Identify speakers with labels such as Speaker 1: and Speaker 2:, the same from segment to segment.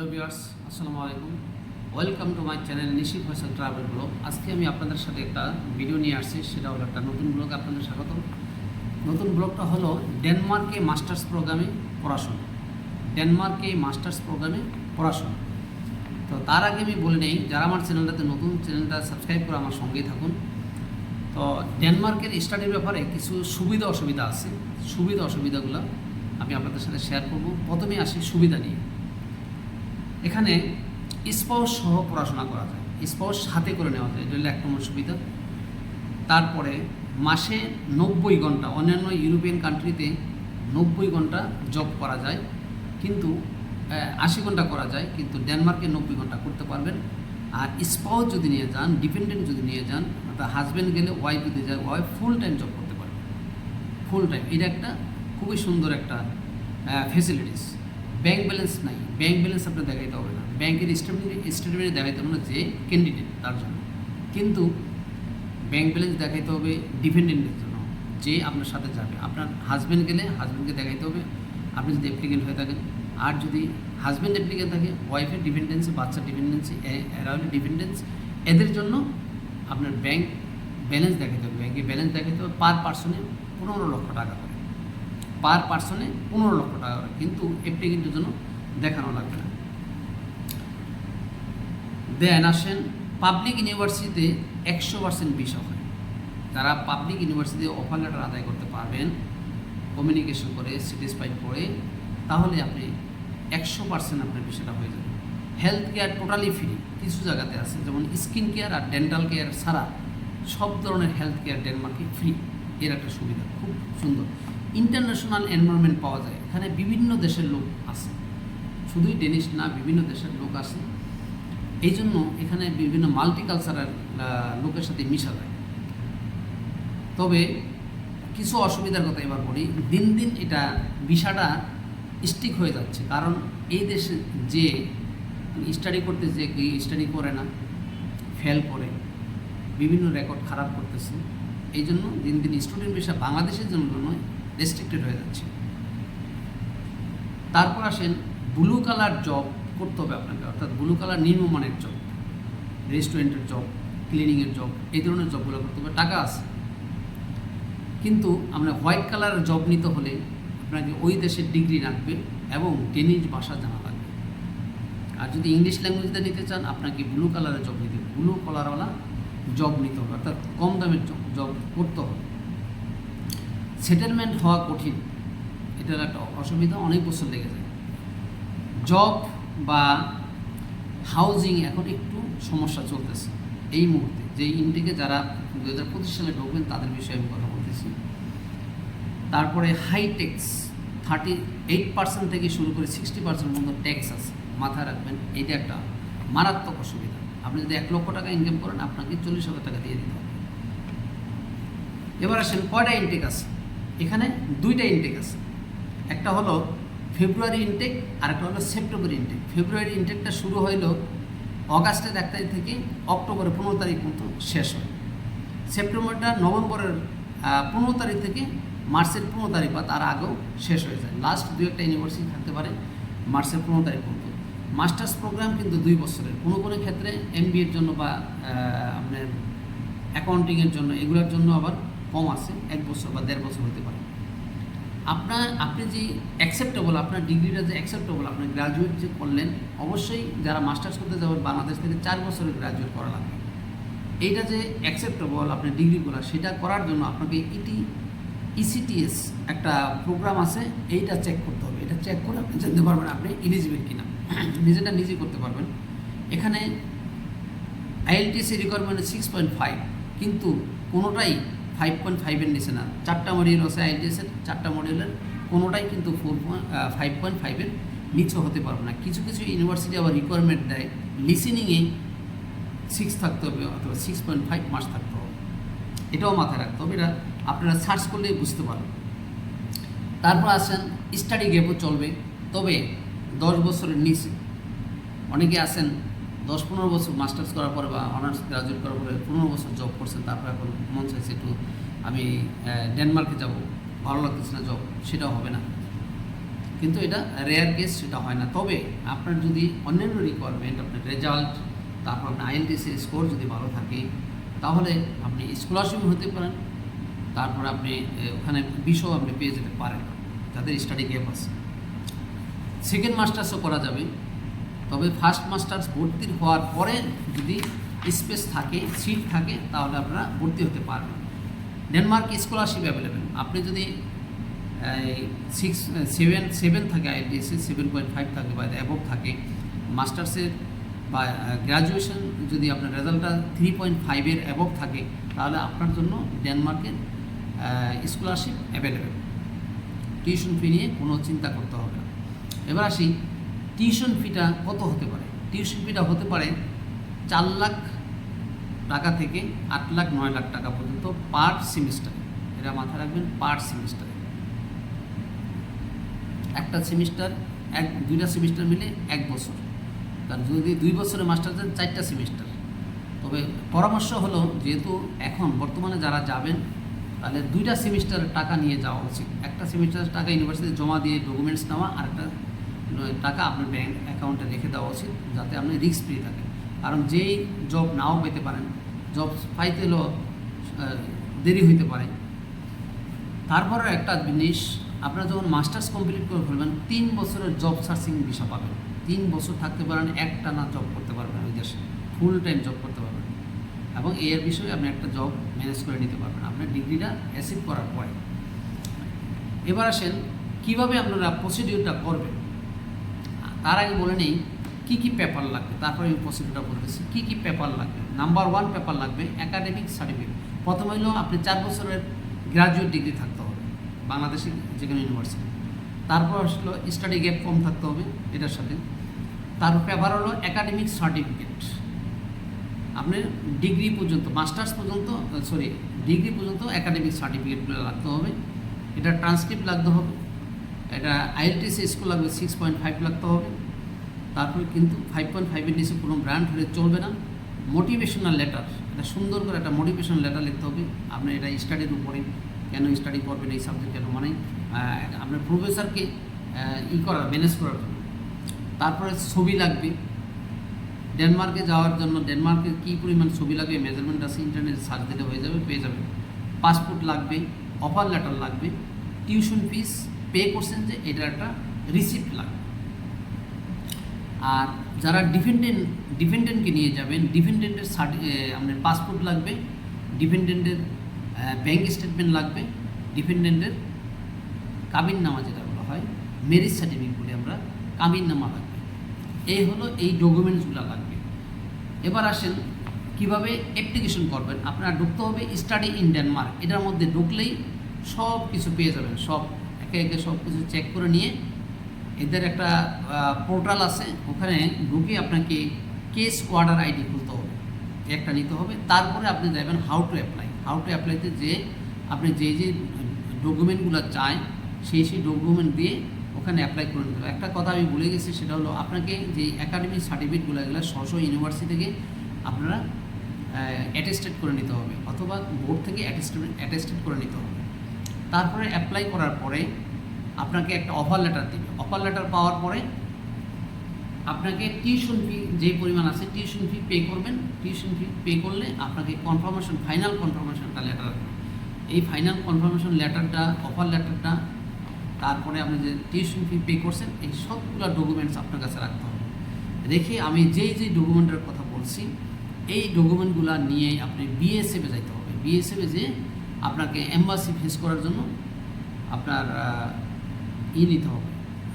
Speaker 1: Hello viewers, আসসালামু আলাইকুম। Welcome to my channel Nishi Faisal travel blog. আজকে আমি আপনাদের সাথে একটা ভিডিও নিয়ে আসছি, সেটা হলো একটা নতুন ব্লগ। আপনাদের স্বাগত। নতুন ব্লগটা হলো ডেনমার্কে মাস্টার্স প্রোগ্রামে পড়াশোনা। ডেনমার্কে মাস্টার্স প্রোগ্রামে পড়াশোনা। তো তার আগে আমি বলে নেই, যারা আমার চ্যানেলটাতে নতুন, চ্যানেলটা সাবস্ক্রাইব করে আমার সঙ্গেই থাকুন। তো ডেনমার্কের স্টাডির ব্যাপারে কিছু সুবিধা অসুবিধা আছে। সুবিধা অসুবিধাগুলো আমি আপনাদের সাথে শেয়ার করব। প্রথমে আসি সুবিধা নিয়ে। এখানে স্পাউস সহ পড়াশোনা করা যায়, স্পাউস সাথে করে নেওয়া যায়, এটা হলো এক নম্বর সুবিধা। তারপরে মাসে 90 ঘন্টা, অন্যান্য ইউরোপিয়ান কান্ট্রিতে 90 ঘন্টা জব করা যায়, কিন্তু 80 ঘন্টা করা যায়, কিন্তু ডেনমার্কে 90 ঘন্টা করতে পারবেন। আর স্পাউস যদি নিয়ে যান, ডিপেন্ডেন্ট যদি নিয়ে যান, অর্থাৎ হাজব্যান্ড গেলে ওয়াইফ যদি যায়, ওয়াইফ ফুল টাইম জব করতে পারবে, ফুল টাইম। এটা একটা খুবই সুন্দর একটা ফেসিলিটিস। ব্যাঙ্ক ব্যালেন্স নাই, ব্যাঙ্ক ব্যালেন্স আপনার দেখাইতে হবে না, ব্যাঙ্কের স্টেটমেন্টে দেখাইতে হবে না যে ক্যান্ডিডেট তার জন্য, কিন্তু ব্যাঙ্ক ব্যালেন্স দেখাইতে হবে ডিপেন্ডেন্টের জন্য, যে আপনার সাথে যাবে। আপনার হাজব্যান্ড গেলে হাজব্যান্ডকে দেখাইতে হবে, আপনি যদি অ্যাপ্লিকেন্ট হয়ে থাকেন। আর যদি হাজব্যান্ড অ্যাপ্লিকেন্ট থাকে, ওয়াইফের ডিপেন্ডেন্সি, বাচ্চার ডিপেন্ডেন্সি, এরা হলে ডিপেন্ডেন্স, এদের জন্য আপনার ব্যাঙ্ক ব্যালেন্স দেখাইতে হবে। ব্যাঙ্কে ব্যালেন্স দেখাইতে হবে। পার পার্সনে 15 লক্ষ টাকা করে, পার পার্সনে 15 লক্ষ টাকা করে, কিন্তু অ্যাপ্লিকেন্টের জন্য দেখানো লাগবে না। দেন আসেন পাবলিক ইউনিভার্সিটিতে 100% ভিসা হয়। যারা পাবলিক ইউনিভার্সিটিতে অফার লেটার আদায় করতে পারবেন, কমিউনিকেশন করে, স্যাটিসফাইড করে, তাহলে আপনি 100% আপনার ভিসাটা হয়ে যাবে। Health care totally free. কিছু জায়গাতে আছে, যেমন স্কিন কেয়ার আর ডেন্টাল কেয়ার ছাড়া সব ধরনের হেলথ কেয়ার ডেনমার্কে ফ্রি। এর একটা সুবিধা, খুব সুন্দর। ইন্টারন্যাশনাল এনভায়রনমেন্ট পাওয়া যায়। এখানে বিভিন্ন দেশের লোক আছে, শুধুই ডেনিশ না, বিভিন্ন দেশের লোক আছে। এই জন্য এখানে বিভিন্ন মাল্টিকালচারাল লোকের সাথে মিশা যায়। তবে কিছু অসুবিধার কথা এবার বলি। দিন দিন এটা ভিসাটা স্টিক হয়ে যাচ্ছে, কারণ এই দেশে যে স্টাডি করতে, যে স্টাডি করে না, ফেল করে, বিভিন্ন রেকর্ড খারাপ করতেছে। এই জন্য দিন দিন স্টুডেন্ট ভিসা বাংলাদেশের জন্য নয়, রেস্ট্রিক্টেড হয়ে যাচ্ছে। তারপর আসেন ব্লু কালার জব করতে হবে আপনাকে, অর্থাৎ ব্লু কালার নিম্নমানের জব, রেস্টুরেন্টের জব, ক্লিনিংয়ের জব, এই ধরনের জবগুলো করতে হবে। টাকা আছে, কিন্তু আমরা হোয়াইট কালার জব নিতে হলে আপনাকে ওই দেশের ডিগ্রি রাখবে এবং ডেনিশ ভাষা জানা লাগবে। আর যদি ইংলিশ ল্যাঙ্গুয়েজটা নিতে চান, আপনাকে ব্লু কালারের জব নিতে হবে, ব্লু কালারওয়ালা জব নিতে হবে, অর্থাৎ কম দামের জব করতে হবে। সেটেলমেন্ট হওয়া কঠিন, এটার একটা অসুবিধা, অনেক বছর লেগে যায়। জব বা হাউজিং এখন একটু সমস্যা চলতেছে এই মুহূর্তে, যে ইনটেকে যারা 2025 সালে ঢুকবেন তাদের বিষয়ে আমি কথা বলতেছি। তারপরে হাই ট্যাক্স, 38% থেকে শুরু করে 60% পর্যন্ত ট্যাক্স আছে, মাথায় রাখবেন। এইটা একটা মারাত্মক অসুবিধা। আপনি যদি 1 লক্ষ টাকা ইনকাম করেন, আপনাকে 40,000 টাকা দিয়ে দিতে হবে। এবার আসেন কয়টা ইনটেক আছে। এখানে 2টা ইনটেক আছে, একটা হলো ফেব্রুয়ারি ইনটেক আর একটা হলো সেপ্টেম্বর ইনটেক। ফেব্রুয়ারি ইনটেকটা শুরু হইল অগাস্টের 1 তারিখ থেকে অক্টোবরের 15 তারিখ পর্যন্ত শেষ হয়। সেপ্টেম্বরটা নভেম্বরের 15 তারিখ থেকে মার্চের 15 তারিখ বা তার আগেও শেষ হয়ে যায়। লাস্ট 2-1টা ইউনিভার্সিটি থাকতে পারে মার্চের 15 তারিখ পর্যন্ত। মাস্টার্স প্রোগ্রাম কিন্তু 2 বছরের, কোনো কোনো ক্ষেত্রে MBA এর জন্য বা আপনার অ্যাকাউন্টিংয়ের জন্য, এগুলোর জন্য আবার কম আছে, 1 বছর বা 1.5 বছর হতে পারে। আপনি যে অ্যাকসেপ্টেবল, আপনার ডিগ্রিটা যে অ্যাকসেপ্টেবল, আপনি গ্রাজুয়েট যে করলেন, অবশ্যই যারা মাস্টার্স করতে যাবেন বাংলাদেশ থেকে 4 বছরের গ্রাজুয়েট করা লাগবে। এইটা যে অ্যাকসেপ্টেবল আপনার ডিগ্রিগুলো, সেটা করার জন্য আপনাকে ECTS একটা প্রোগ্রাম আছে, এইটা চেক করতে হবে। এটা চেক করে আপনি জানতে পারবেন আপনি এলিজিবল কিনা, নিজেটা নিজে করতে পারবেন। এখানে IELTS এর রিকোয়ারমেন্ট 6.5, কিন্তু কোনোটাই 5.5-এর নিচে না। 4টা মডিউল আছে IELTS এর, 4টা মডিউলের কোনোটাই কিন্তু 5.5-এর নিচে হতে পারবে না। কিছু কিছু ইউনিভার্সিটি আবার রিকোয়ারমেন্ট দেয় লিসেনিংয়ে 6 থাকতে হবে অথবা 6.5 মার্কস থাকতে হবে। এটাও মাথায় রাখতে হবে, এটা আপনারা সার্চ করলেই বুঝতে পারবেন। তারপর আসেন স্টাডি গ্যাপও চলবে, তবে 10 বছরের নিচে। অনেকে আছেন 10-15 বছর মাস্টার্স করার পরে বা অনার্স গ্রাজুয়েট করার পরে 15 বছর জব করছেন, তারপর এখন মন চাইছে একটু আমি ডেনমার্কে যাব, ভালো লাগতেছে না জব, সেটাও হবে না। কিন্তু এটা রেয়ার কেস, সেটা হয় না। তবে আপনার যদি অন্যান্য রিকোয়ারমেন্ট, আপনার রেজাল্ট, তারপর আপনার IELTS স্কোর যদি ভালো থাকে, তাহলে আপনি স্কলারশিপ হতে পারেন। তারপর আপনি ওখানে বিষয় আপনি পেয়ে যেতে পারেন যাদের স্টাডি গ্যাপ আছে। সেকেন্ড মাস্টার্সও করা যাবে, তবে ফার্স্ট মাস্টার্স ভর্তি হওয়ার পরে যদি স্পেস থাকে, সিট থাকে, তাহলে আপনারা ভর্তি হতে পারবেন। Denmark scholarship available. আপনি যদি 7 থাকে, IELTS 7.5 থাকে বা অ্যাবভ থাকে, মাস্টার্সের বা গ্র্যাজুয়েশন যদি আপনার রেজাল্টটা 3.5 অ্যাবভ থাকে, তাহলে আপনার জন্য ডেনমার্কের স্কলারশিপ অ্যাভেলেবেল। টিউশন ফি নিয়ে কোনো চিন্তা করতে হবে না। এবার আসি, টিউশন ফিটা কত হতে পারে। টিউশন ফিটা হতে পারে 4 লাখ টাকা থেকে 8 লাখ 9 লাখ টাকা পর্যন্ত পার সেমিস্টারে। এটা মাথায় রাখবেন, পার সেমিস্টারে। একটা সেমিস্টার, দুইটা সেমিস্টার মিলে 1 বছর। কারণ যদি 2 বছরে মাস্টার দেন 4টা সেমিস্টার। তবে পরামর্শ হলো, যেহেতু এখন বর্তমানে যারা যাবেন, তাহলে 2টা সেমিস্টারের টাকা নিয়ে যাওয়া উচিত। একটা সেমিস্টারের টাকা ইউনিভার্সিটিতে জমা দিয়ে ডকুমেন্টস নেওয়া, আর একটা টাকা আপনার ব্যাঙ্ক অ্যাকাউন্টে রেখে দেওয়া উচিত, যাতে আপনি রিস্ক ফ্রি থাকেন। কারণ যেই জব নাও পেতে পারেন, জব পাইতে হলেও দেরি হইতে পারে। তারপরে একটা জিনিস, আপনারা যখন মাস্টার্স কমপ্লিট করে ফেলবেন, 3 বছরের জব সার্চিং ভিসা পাবেন। 3 বছর থাকতে পারেন, একটানা জব করতে পারবেন ওই দেশে, ফুল টাইম জব করতে পারবেন, এবং এর বিষয়ে আপনি একটা জব ম্যানেজ করে নিতে পারবেন আপনার ডিগ্রিটা অ্যাচিভ করার পরে। এবার আসেন কীভাবে আপনারা প্রসিডিউরটা করবেন। তার আগে বলে নেই কী কী পেপার লাগবে, তারপরে আমি প্রসিডিউরটা বলতেছি। কী কী পেপার লাগবে। নাম্বার 1 পেপার লাগবে একাডেমিক সার্টিফিকেট। প্রথম হলো আপনি 4 বছরের গ্র্যাজুয়েট ডিগ্রি থাকতে হবে বাংলাদেশের যে কোনো ইউনিভার্সিটি। তারপর আসলো স্টাডি গ্যাপ কম থাকতে হবে এটার সাথে। তারপর পেপার হলো একাডেমিক সার্টিফিকেট। আপনার ডিগ্রি পর্যন্ত, মাস্টার্স পর্যন্ত, ডিগ্রি পর্যন্ত একাডেমিক সার্টিফিকেটগুলো লাগতে হবে। এটা ট্রান্সক্রিপ্ট লাগতে হবে। এটা IELTS স্কোর লাগবে 6.5 লাগতে হবে। তারপরে কিন্তু 5.5-এর নিচে কোনো ব্র্যান্ড হলে চলবে না। মোটিভেশনাল লেটার, এটা সুন্দর করে একটা মোটিভেশনাল লেটার লিখতে হবে। আপনি এটা স্টাডির উপরে, কেন স্টাডি করবেন এই সাবজেক্ট, কেন মানে আপনার প্রফেসরকে ম্যানেজ করার জন্য। তারপরে ছবি লাগবে। ডেনমার্কে যাওয়ার জন্য ডেনমার্কের কী পরিমাণ ছবি লাগবে, মেজারমেন্ট আছে, ইন্টারনেটে সার্চ দিলে হয়ে যাবে, পেয়ে যাবে। পাসপোর্ট লাগবে, অফার লেটার লাগবে, টিউশন ফিস পে করছেন যে এটার একটা রিসিপ্ট লাগবে। আর যারা ডিপেন্ডেন্টকে নিয়ে যাবেন, ডিপেন্ডেন্টের আপনার পাসপোর্ট লাগবে, ডিপেন্ডেন্টের ব্যাঙ্ক স্টেটমেন্ট লাগবে, ডিপেন্ডেন্টের কাবিননামা যেটা বলা হয়, ম্যারেজ সার্টিফিকেট বলে আমরা, কাবিননামা লাগবে। এই হলো এই ডকুমেন্টসগুলো লাগবে। এবার আসেন কিভাবে অ্যাপ্লিকেশন করবেন। আপনারা ঢুকতে হবে স্টাডি ইন ডেনমার্ক। এটার মধ্যে ঢুকলেই সব কিছু পেয়ে যাবেন। সব একে একে সব কিছু চেক করে নিয়ে এদের একটা পোর্টাল আছে, ওখানে ঢুকে আপনাকে কেস অর্ডার আইডি খুলতে হবে, একটা নিতে হবে। তারপরে আপনি যাবেন how to apply. How to অ্যাপ্লাইতে যে আপনি যে ডকুমেন্টগুলো চাই সেই ডকুমেন্ট দিয়ে ওখানে অ্যাপ্লাই করে নিতে হবে। একটা কথা আমি ভুলে গেছি, সেটা হলো আপনাকে যে একাডেমিক সার্টিফিকেটগুলো এগুলো ইউনিভার্সিটি থেকে আপনারা অ্যাটেস্টেড করে নিতে হবে, অথবা বোর্ড থেকে অ্যাটেস্টেড করে নিতে হবে। তারপরে অ্যাপ্লাই করার পরে আপনাকে একটা অফার লেটার দেবে। অফার লেটার পাওয়ার পরে আপনাকে টিউশন ফি যে পরিমাণ আছে টিউশন ফি পে করবেন। টিউশন ফি পে করলে আপনাকে কনফার্মেশন, ফাইনাল কনফার্মেশনটা লেটার আসবে। এই ফাইনাল কনফার্মেশন লেটারটা, অফার লেটারটা, তারপরে আপনি যে টিউশন ফি পে করছেন, এই সবগুলো ডকুমেন্টস আপনার কাছে রাখতে হবে। রেখে আমি যেই ডকুমেন্টের কথা বলছি এই ডকুমেন্টগুলো নিয়ে আপনি BSF-এ যাইতে হবে। BSF-এ যে আপনাকে এম্বাসি ফেস করার জন্য আপনার নিতে হবে,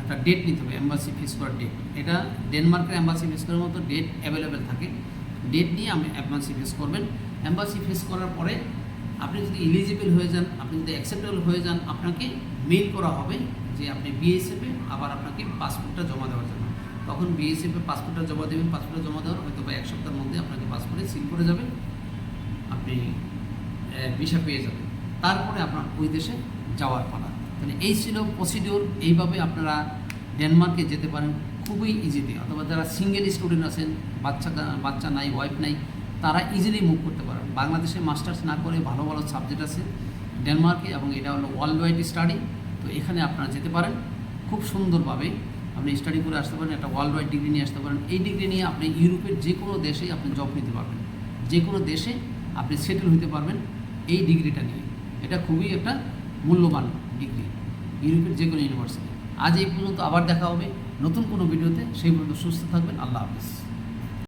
Speaker 1: একটা ডেট নিতে হবে, এম্বাসি ফেস করার ডেট। এটা ডেনমার্কের এম্বাসি ফেস করার মতো ডেট অ্যাভেলেবেল থাকে। ডেট নিয়ে আপনি এম্বাসি ফেস করবেন। এম্বাসি ফেস করার পরে আপনি যদি এলিজিবল হয়ে যান, আপনি যদি অ্যাকসেপ্টেবল হয়ে যান, আপনাকে মেইল করা হবে যে আপনি BSF-এ আবার আপনাকে পাসপোর্টটা জমা দেওয়ার জন্য। তখন BSF-এ পাসপোর্টটা জমা দেবেন। পাসপোর্টটা জমা দেওয়ার হয়তো বা 1 সপ্তাহের মধ্যে আপনাকে পাসপোর্টে সিল করে যাবে, আপনি ভিসা পেয়ে যাবেন। তারপরে আপনার ওই দেশে যাওয়ার পালা। মানে এই ছিল প্রসিডিওর। এইভাবে আপনারা ডেনমার্কে যেতে পারেন খুবই ইজিলি। অথবা যারা সিঙ্গেল স্টুডেন্ট আছেন, বাচ্চা নাই, ওয়াইফ নাই, তারা ইজিলি মুভ করতে পারেন। বাংলাদেশে মাস্টার্স না করে ভালো ভালো সাবজেক্ট আছে ডেনমার্কে, এবং এটা হলো ওয়ার্ল্ড ওয়াইড স্টাডি। তো এখানে আপনারা যেতে পারেন, খুব সুন্দরভাবে আপনি স্টাডি করে আসতে পারেন, একটা ওয়ার্ল্ড ওয়াইড ডিগ্রি নিয়ে আসতে পারেন। এই ডিগ্রি নিয়ে আপনি ইউরোপের যে কোনো দেশেই আপনি জব নিতে পারবেন, যে কোনো দেশে আপনি সেটেল হতে পারবেন এই ডিগ্রিটা নিয়ে। এটা খুবই একটা মূল্যবান ডিগ্রি ইউরোপের যে কোনো ইউনিভার্সিটি। আজ এই পর্যন্ত, আবার দেখা হবে নতুন কোনো ভিডিওতে। সেই পর্যন্ত সুস্থ থাকবেন। আল্লাহ হাফিজ।